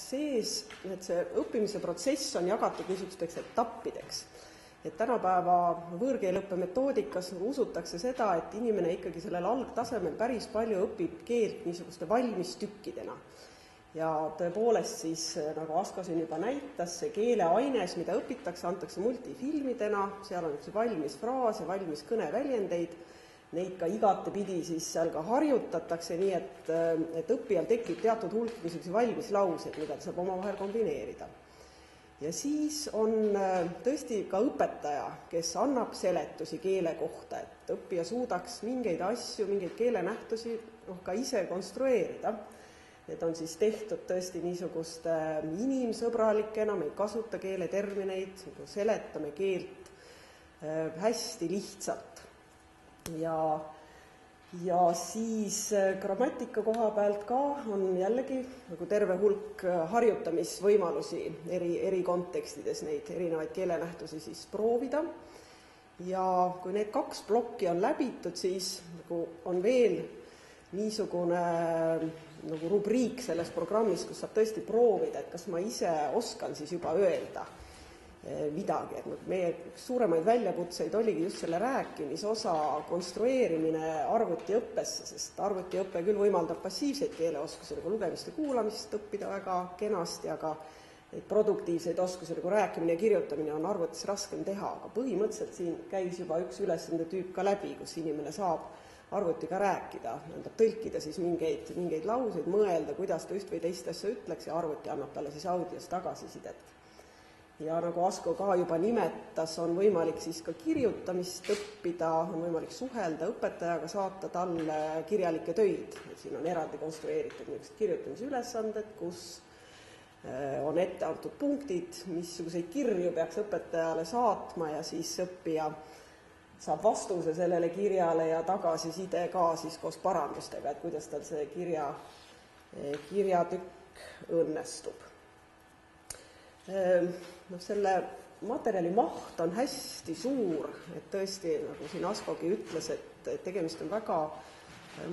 sees, et see õppimise protsess on jagatud niisugusteks etappideks. Et tänapäeva võõrkeeleõppe metoodikas usutakse seda, et inimene ikkagi sellel algtasemel päris palju õpib keelt niisuguste valmistükkidena. Ja tõepoolest siis, nagu Asko siin juba näitas, see keeleaines, mida õpitakse, antakse multifilmidena, seal on üks valmis fraas ja valmis kõneväljendeid, neid ka igatepidi siis seal ka harjutatakse, nii et õppijal tekib teatud hulk niisuguseid valmis lauseid, mida ta saab omavahel kombineerida. Ja siis on tõesti ka õpetaja, kes annab seletusi keele kohta, et õppija suudaks mingeid asju, mingeid keelenähtusi ka ise konstrueerida. Need on siis tehtud tõesti niisuguste inimsõbralikena, me ei kasuta keeletermineid, seletame keelt hästi lihtsalt. Ja siis grammatika koha pealt ka on jällegi nagu terve hulk harjutamisvõimalusi eri kontekstides neid erinevaid keelenähtusi siis proovida. Ja kui need 2 plokki on läbitud, siis nagu on veel niisugune nagu rubriik selles programmis, kus saab tõesti proovida, et kas ma ise oskan siis juba öelda midagi. Et meie suuremaid väljakutseid oligi just selle rääkimisosa konstrueerimine arvutiõppesse, sest arvutiõpe küll võimaldab passiivseid keeleoskusi nagu lugemist ja kuulamist õppida väga kenasti, aga neid produktiivseid oskusi nagu rääkimine ja kirjutamine on arvutis raskem teha, aga põhimõtteliselt siin käis juba üks ülesande tüüp ka läbi, kus inimene saab arvutiga rääkida, tõlkida siis mingeid lauseid, mõelda, kuidas ta üht või teist asja ütleks ja arvuti annab talle siis audios tagasisidet. Ja nagu Asko ka juba nimetas, on võimalik siis ka kirjutamist õppida, on võimalik suhelda õpetajaga, saata talle kirjalikke töid. Et siin on eraldi konstrueeritud niisugused kirjutamisülesanded, kus on ette antud punktid, missuguseid kirju peaks õpetajale saatma ja siis õppija saab vastuse sellele kirjale ja tagasiside ka siis koos parandustega, et kuidas tal see kirjatükk õnnestub. Selle materjali maht on hästi suur, et tõesti, nagu siin Askogi ütles, et tegemist on väga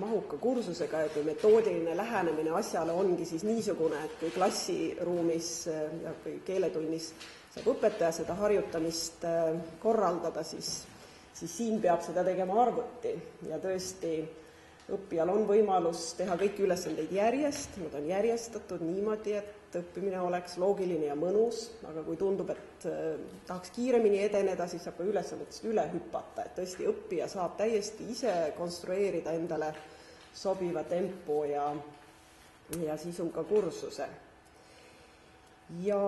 mahuka kursusega ja kui metoodiline lähenemine asjale ongi siis niisugune, et kui klassiruumis ja kui keeletunnis saab õpetaja seda harjutamist korraldada, siis siin peab seda tegema arvuti ja tõesti õppijal on võimalus teha kõiki ülesandeid järjest, nad on järjestatud niimoodi, et õppimine oleks loogiline ja mõnus, aga kui tundub, et tahaks kiiremini edeneda, siis saab ka ülesandetest üle hüpata, et tõesti õppija saab täiesti ise konstrueerida endale sobiva tempo ja sisuga kursuse. Ja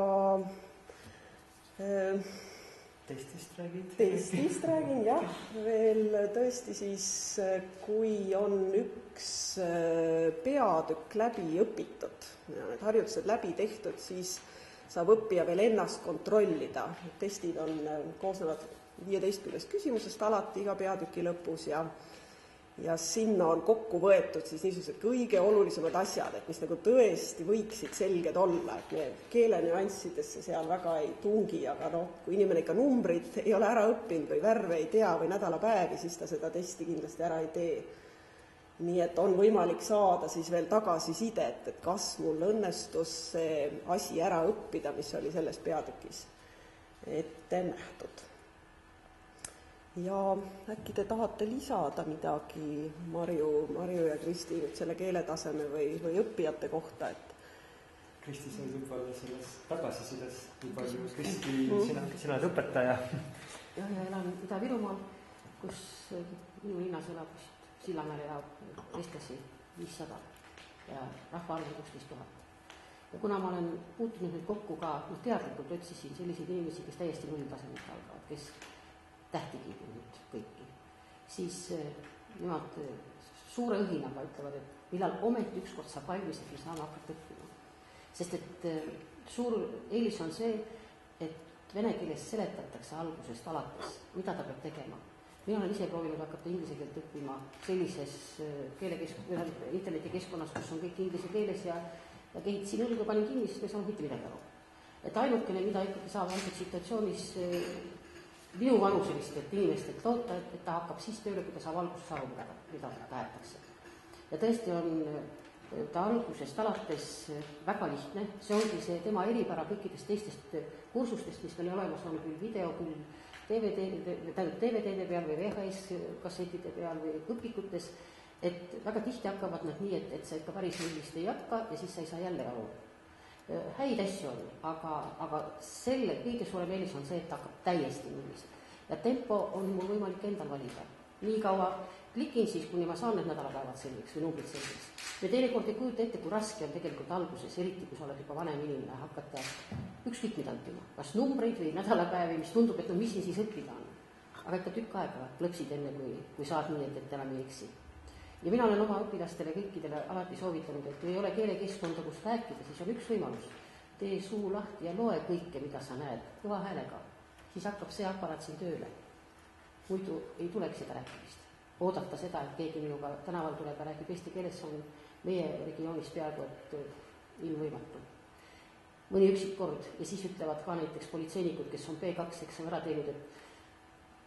Teistist räägin, jah. Veel tõesti siis, kui on üks peatükk läbi õpitud, need harjutused läbi tehtud, siis saab õppija veel ennast kontrollida. Testid koosnevad 15 küsimusest alati iga peatüki lõpus ja sinna on kokku võetud siis niisugused kõige olulisemad asjad, et mis nagu tõesti võiksid selged olla, et me keelenüanssidesse seal väga ei tungi, aga kui inimene ikka numbrid ei ole ära õppinud või värve ei tea või nädalapäevi, siis ta seda testi kindlasti ära ei tee. Nii et on võimalik saada siis veel tagasisidet, et kas mul õnnestus see asi ära õppida, mis oli selles peatükis ette nähtud. Ja äkki te tahate lisada midagi, Marju ja Kristi, nüüd selle keeletaseme või õppijate kohta, et Kristi, see võib olla selles tagasisides, kui palju Kristi, sina oled õpetaja. Ja elan Ida-Virumaal, kus minu linnas elab Sillamäel ja eestlasi 500 ja rahvaarv 16 000. Ja kuna ma olen puutunud nüüd kokku ka, teadlikult otsisin selliseid inimesi, kes täiesti nulltasemelt algavad, kes tähtigi nüüd kõiki, siis nemad suure õhinaga ütlevad, et millal ometi ükskord saab valmis, et me saame hakata õppima. Sest et suur eelis on see, et vene keeles seletatakse algusest alates, mida ta peab tegema. Mina olen ise proovinud hakata inglise keelt õppima sellises internetikeskkonnas, kus on kõik inglise keeles ja kehitsin õlgu, panin kinni, sest me saame mitte midagi aru. Et ainukene, mida ikkagi saab antud situatsioonis minu vanuselistelt inimestelt loota, et ta hakkab siis tööle, kui ta saab alguses aru, mida tahetakse. Ja tõesti on ta algusest alates väga lihtne, see ongi see tema eripära kõikidest teistest kursustest, mis meil olemas on, küll video, küll DVD-de peal või VHS-kassettide peal või õpikutes, et väga tihti hakkavad nad nii, et sa ikka päris nullist ei jätka ja siis sa ei saa jälle aru. Häid asju on, aga selle kõige suurem eelis on see, et ta hakkab täiesti nullist. Ja tempo on mul võimalik endal valida. Nii kaua klikin siis, kuni ma saan need nädalapäevad selgiks või numbrid selgiks. Ja teinekord ei kujuta ette, kui raske on tegelikult alguses, eriti kui sa oled juba vanem inimene, hakata ükskõik mida õppima. Kas numbreid või nädalapäevi, mis tundub, et no mis siis õppida on. Aga ikka tükk aega lõpsid enne, kui saad nii, et enam ei eksi. Ja mina olen oma õpilastele kõikidele alati soovitanud, et kui ei ole keelekeskkonda, kus rääkida, siis on üks võimalus. Tee suu lahti ja loe kõike, mida sa näed, kõva häälega. Siis hakkab see aparaat siin tööle. Muidu ei tuleks seda rääkimist. Oodata seda, et keegi minuga tänaval tuleb ja räägib eesti keeles, on meie regioonis peaaegu, et ilmvõimatu. Mõni üksik kord ja siis ütlevad ka näiteks politseinikud, kes on B2 eksami ära teinud, et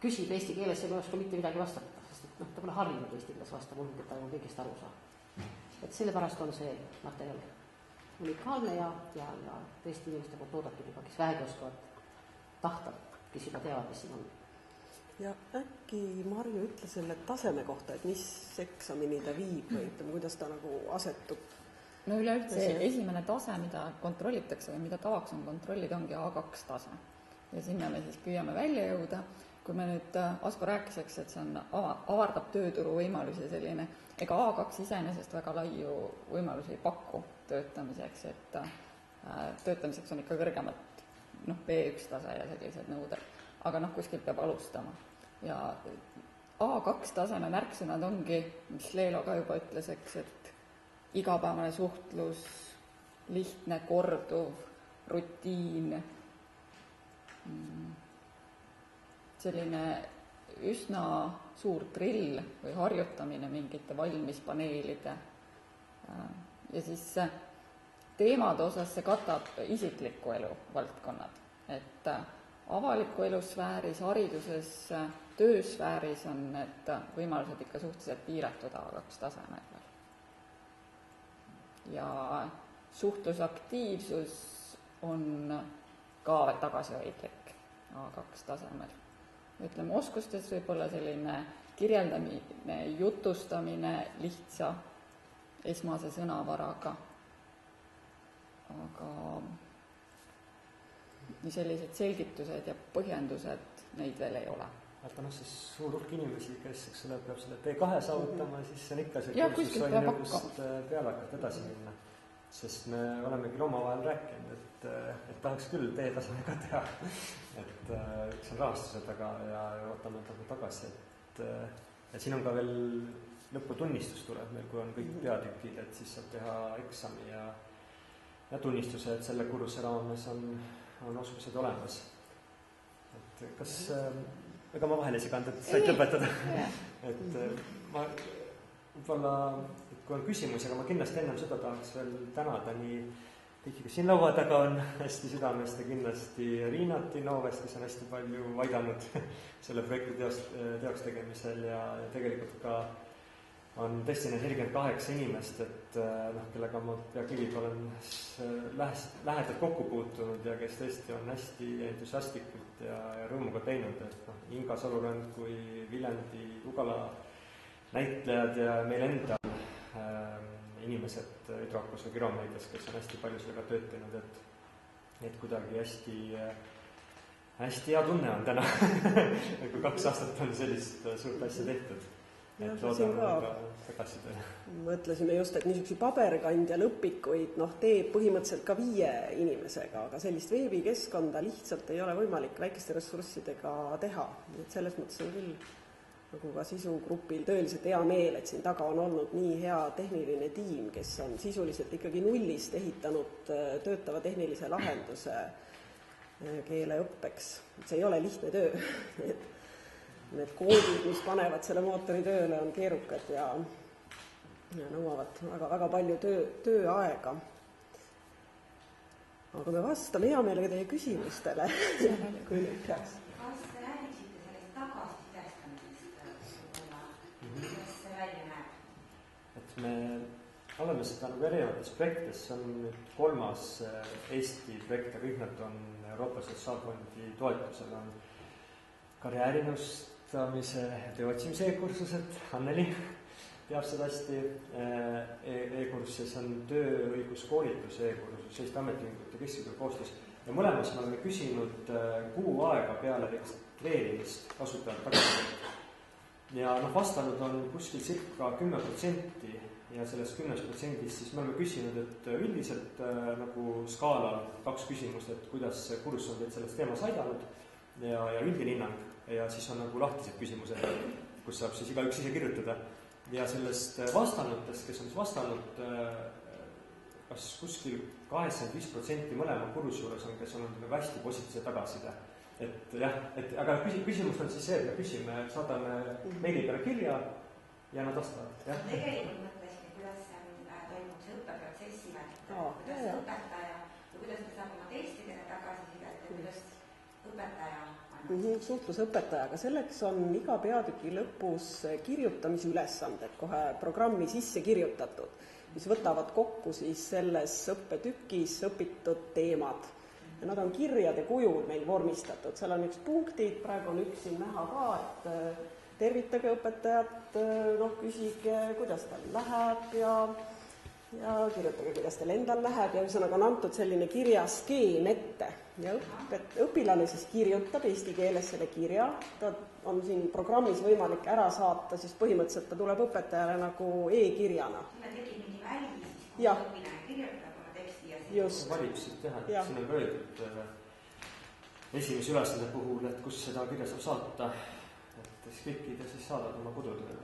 küsib eesti keeles ja ei oska mitte midagi vastata, sest et ta pole harjunud eesti keeles vastama, et ta on kõigest aru saa. Et sellepärast on see materjal unikaalne ja tõesti inimeste poolt oodatud juba, kes vähegi oskavad tahta, kes juba teavad, mis siin on. Ja äkki Marju ütle selle taseme kohta, et mis eksamini ta viib või ütleme, kuidas ta nagu asetub? No üleüldse see esimene tase, mida kontrollitakse või mida tavaks on kontrollida, ongi A2 tase. Ja sinna me siis püüame välja jõuda. Kui me nüüd Asko rääkiseks, et see avardab tööturu võimalusi selline, ega A2 iseenesest väga laiu võimalusi ei paku töötamiseks, et töötamiseks on ikka kõrgemat B1 tase ja sellised nõuded. Aga kuskilt peab alustama. Ja A2 taseme märksõnad ongi, mis Leelo ka juba ütles, et igapäevane suhtlus, lihtne, korduv, rutiin, selline üsna suur drill või harjutamine mingite valmispaneelide. Ja siis teemade osas see katab isikliku elu valdkonnad, et avaliku elusfääris, hariduses, töösfääris on need võimalused ikka suhteliselt piiratud A2 tasemel. Ja suhtlusaktiivsus on ka tagasihoidlik A2 tasemel. Ütleme, oskustes võib olla selline kirjeldamine, jutustamine lihtsa esmase sõnavaraga, aga sellised selgitused ja põhjendused, neid veel ei ole. Aga siis suur hulk inimesi, kes peab selle B2 saavutama, siis see on ikka see kursus on just peale hakata edasi minna. Sest me oleme küll omavahel rääkinud, et tahaks küll B-taseme ka teha. Et üks on rahastused taga ja ootame tagasi. Et siin on ka veel lõputunnistus tuleb meil, kui on kõik peatükid, et siis saab teha eksami ja tunnistuse, et selle kursuse raames on oskused olemas. Et kas, ega ma vahel ei seganud, et said lõpetada. Et ma võib-olla, kui on küsimusi, aga ma kindlasti ennem seda tahaks veel tänada nii kõiki, kes siin laua taga on hästi südamest ja kindlasti Riinat Innovest, kes on hästi palju aidanud selle projekti teoks tegemisel ja tegelikult ka on tõesti need 48 inimest, et kellega ma pea kõigiga olen lähedalt kokku puutunud ja kes tõesti on hästi entusiastlikult ja rõõmuga teinud, et Inga Solurand kui Viljandi Ugala näitlejad ja meil enda inimesed Hüdroakos või Kiromeedias, kes on hästi palju sellega tööd teinud, et kuidagi hästi hea tunne on täna, kui 2 aastat on sellist suurt asja tehtud. Et loodame ka tagasida. Mõtlesime just, et niisuguse paberkandjal õpikuid teeb põhimõtteliselt ka 5 inimesega, aga sellist veebikeskkonda lihtsalt ei ole võimalik väikeste ressurssidega teha. Et selles mõttes on küll nagu ka sisugrupil tõeliselt hea meel, et siin taga on olnud nii hea tehniline tiim, kes on sisuliselt ikkagi nullist ehitanud töötava tehnilise lahenduse keeleõppeks. See ei ole lihtne töö. Need koodid, mis panevad selle mootori tööle, on keerukad ja nõuavad väga palju tööaega. Aga me vastame hea meelega teie küsimustele, kui nüüd peaks. Kas te räägiksite sellest tagasisidestamisest? Kuidas see välja näeb? Et me oleme seda nagu erinevates projektides, see on nüüd 3. Eesti projekt ja kõik nad on Euroopa Sotsiaalfondi toetusel, on karjäärinõustamise ja töö otsimise e-kursused, Anneli teab seda hästi, e-kursus on tööõiguskoolitus e-kursus Eesti Ametiühingute Keskliidu koostöös ja mõlemas me oleme küsinud kuu aega peale registreerimist kasutajalt tagasisidet. Ja vastanud on kuskil circa 10% ja sellest 10% siis me oleme küsinud, et üldiselt nagu skaalal 2 küsimust, et kuidas see kursus on teid selles teemas aidanud ja üldine hinnang ja siis on nagu lahtised küsimused, kus saab siis igaüks ise kirjutada. Ja sellest vastanutest, kes on siis vastanud, kas kuskil 85% mõlema kursuse juures on, kes on nagu hästi positiivse tagasiside. Et jah, aga küsimus on siis see, et me küsime, saadame meili peale kirja ja nad vastavad. Tegelikult mõtlesin, kuidas toimub see õppeprotsess kuidas õpetaja ja kuidas ta saab oma testidele tagasisidet ja kuidas õpetaja suhtlus õpetajaga, selleks on iga peatüki lõpus kirjutamisülesanded kohe programmi sisse kirjutatud, mis võtavad kokku siis selles õppetükis õpitud teemad. Ja nad on kirjade kujul meil vormistatud, seal on üks punktid, praegu on üks siin näha ka, et tervitage õpetajat, küsige, kuidas tal läheb ja kirjutage, kuidas teil endal läheb ja ühesõnaga on antud selline kirjaskeem ette ja õpilane siis kirjutab eesti keeles selle kirja, ta on siin programmis võimalik ära saata, siis põhimõtteliselt ta tuleb õpetajale nagu e-kirjana. Siin tekib mingi väli, siis kui õpilane kirjutab oma teksti ja just. Valib siit teha, et siin on ka öeldud esimese ülesande puhul, et kus seda kirja saab saata, et siis klikkida, siis saadad oma kodutöö.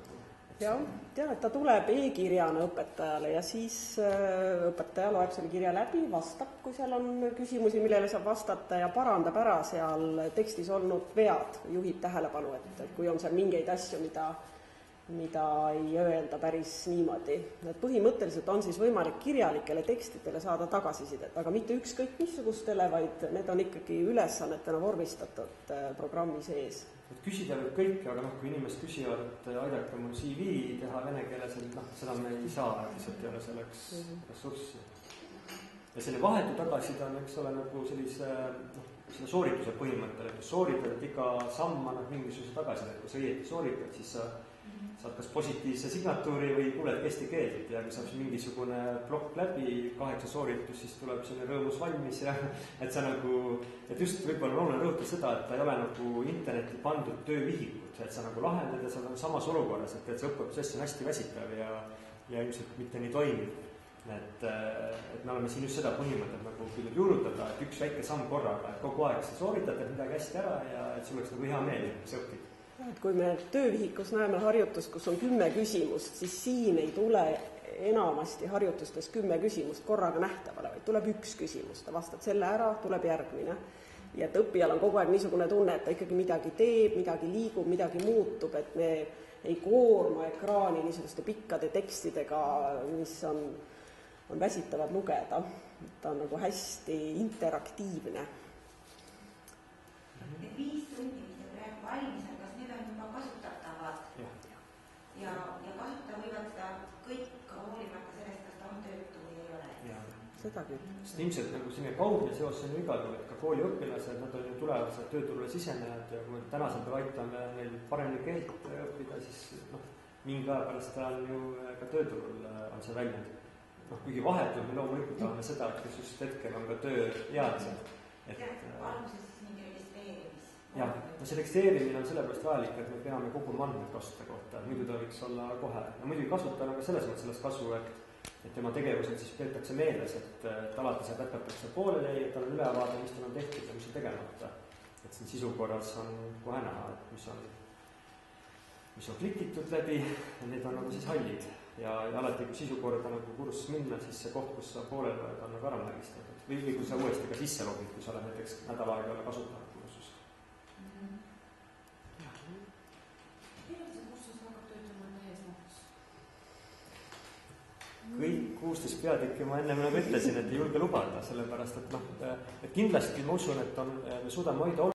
Jah, et ta tuleb e-kirjana õpetajale ja siis õpetaja loeb selle kirja läbi, vastab, kui seal on küsimusi, millele saab vastata ja parandab ära seal tekstis olnud vead, juhib tähelepanu, et kui on seal mingeid asju, mida ei öelda päris niimoodi. Et põhimõtteliselt on siis võimalik kirjalikele tekstidele saada tagasisidet, aga mitte ükskõik missugustele, vaid need on ikkagi ülesannetena vormistatud programmi sees. Et küsida võib kõike, aga kui inimesed küsivad, et aidake mul CV teha vene keeles, seda me ei saa, lihtsalt ei ole selleks ressurssi. Ja selle vahetu tagasiside on, eks ole, nagu sellise soorituse põhimõttel, et sooritad, et iga samm annab mingisuguse tagasiside, kui sa õieti sooritad, siis sa saad kas positiivse signatuuri või kuuled eesti keelt ja kui saab mingisugune plokk läbi, 8 sooritus, siis tuleb selline rõõmus valmis ja et sa nagu, et just võib-olla on oluline rõhutada seda, et ta ei ole nagu interneti pandud töövihikut, et sa nagu lahendad ja sa oled samas olukorras, et see õppeprotsess on hästi väsitav ja ilmselt mitte nii toimib. Et me oleme siin just seda põhimõtet nagu püüdnud juurutada, et üks väike samm korraga, et kogu aeg sa sooritad midagi hästi ära ja et sul oleks nagu hea meel, et sa õpid. Et kui me töövihikus näeme harjutust, kus on 10 küsimust, siis siin ei tule enamasti harjutustes 10 küsimust korraga nähtavale, vaid tuleb 1 küsimus, ta vastad selle ära, tuleb järgmine. Ja et õppijal on kogu aeg niisugune tunne, et ta ikkagi midagi teeb, midagi liigub, midagi muutub, et me ei koorma ekraani niisuguste pikkade tekstidega, mis on väsitavad lugeda. Ta on nagu hästi interaktiivne. Need 5 tundi, mis te praegu valmis on, kas need on juba kasutatavad? Ja kasutada võivad seda kõik hoolimata sellest, kas ta on töötu või ei ole? Seda küll. Sest ilmselt nagu selline kaudne seos on ju igal juhul, et ka kooliõpilased, nad on ju tulevased tööturule sisenejad ja kui me tänasel päeval aitame neil paremini keelt õppida, siis mingi aja pärast ta on ju ka tööturul on see väljend. Kuigi vahetult me loomulikult tahame seda, et kes just hetkel on ka tööealised. Alguses siis mingi registreerimis. Jah, see registreerimine on sellepärast vajalik, et me peame koguma andmeid kasutaja kohta, muidu ta võiks olla kohe. Ja muidugi kasutajal on ka selles mõttes sellest kasu, et tema tegevused siis peetakse meeles, et alati see jätkatakse pooleli, et tal on ülevaade, mis tal on tehtud ja mis on tegemata. Et siin sisu korras on kohe näha, et mis on klikitud läbi ja need on nagu siis hallid. Ja alati, kui sisu korda nagu kursus minna, siis see koht, kus sa poolel oled, on nagu ära märgistatud. Või kui sa uuesti ka sisse logid, kui sa oled näiteks nädal aega ole kasutanud kursus. Millal see kursus hakkab töötama täies mahus? Kõik 16 peatükki ma enne nagu ütlesin, et ei julge lubada, sellepärast et kindlasti ma usun, et me suudame hoida